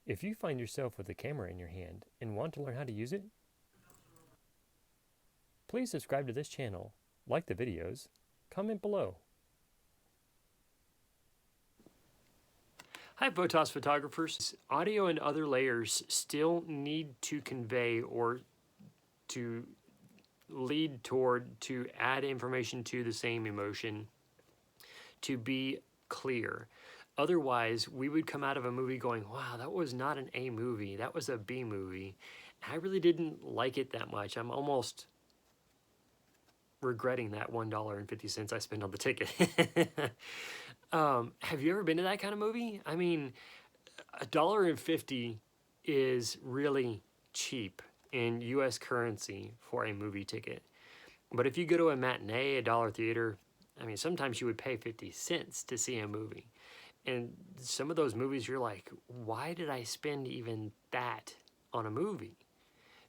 If you find yourself with a camera in your hand and want to learn how to use it, please subscribe to this channel, like the videos, comment below. Hi Photos photographers. Audio and other layers still need to convey or to lead toward to add information to the same emotion to be clear. Otherwise, we would come out of a movie going, wow, that was not an A movie, that was a B movie. I really didn't like it that much. I'm almost regretting that $1.50 I spent on the ticket. Have you ever been to that kind of movie? I mean, $1.50 is really cheap in US currency for a movie ticket. But if you go to a matinee, a dollar theater, I mean, sometimes you would pay 50 cents to see a movie. And some of those movies, you're like, why did I spend even that on a movie?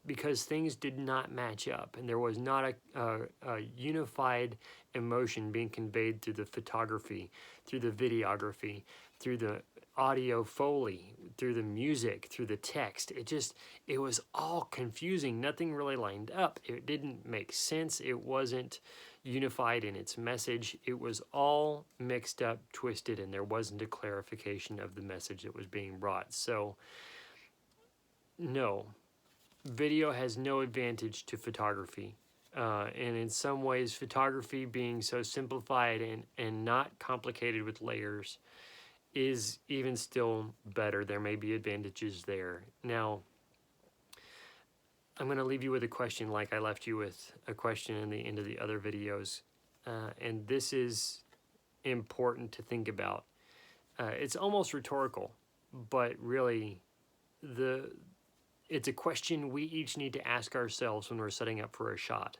Because things did not match up, and there was not a unified emotion being conveyed through the photography, through the videography, through the audio foley, through the music, through the text. It was all confusing. Nothing really lined up. It didn't make sense. It wasn't unified in its message. It was all mixed up, twisted, and there wasn't a clarification of the message that was being brought. So, no. Video has no advantage to photography. And in some ways, photography being so simplified and not complicated with layers is even still better. There may be advantages there. Now, I'm going to leave you with a question like I left you with a question in the end of the other videos. And this is important to think about. It's almost rhetorical, but really it's a question we each need to ask ourselves when we're setting up for a shot.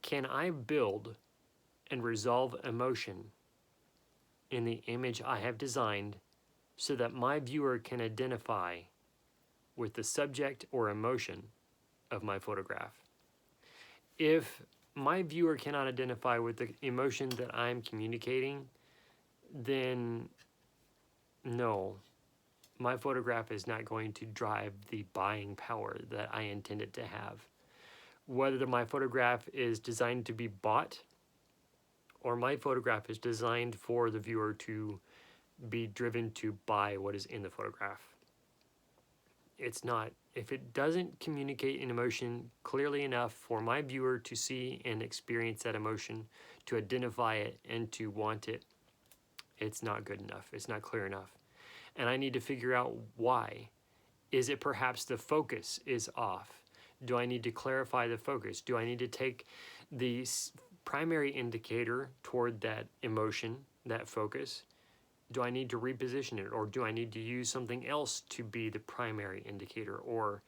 Can I build and resolve emotion in the image I have designed so that my viewer can identify with the subject or emotion of my photograph? If my viewer cannot identify with the emotion that I'm communicating, then no, my photograph is not going to drive the buying power that I intend it to have. Whether my photograph is designed to be bought or my photograph is designed for the viewer to be driven to buy what is in the photograph. It's not. If it doesn't communicate an emotion clearly enough for my viewer to see and experience that emotion, to identify it and to want it, it's not good enough. It's not clear enough. And I need to figure out why. Is it perhaps the focus is off? Do I need to clarify the focus? Do I need to take the primary indicator toward that emotion, that focus? Do I need to reposition it, or do I need to use something else to be the primary indicator? Or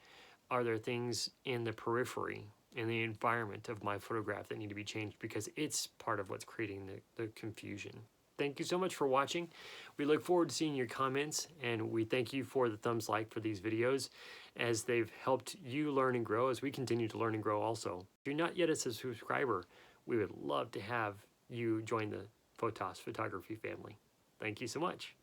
are there things in the periphery, in the environment of my photograph that need to be changed because it's part of what's creating the confusion? Thank you so much for watching. We look forward to seeing your comments, and we thank you for the thumbs like for these videos as they've helped you learn and grow as we continue to learn and grow also. If you're not yet a subscriber, we would love to have you join the Photos Photography family. Thank you so much.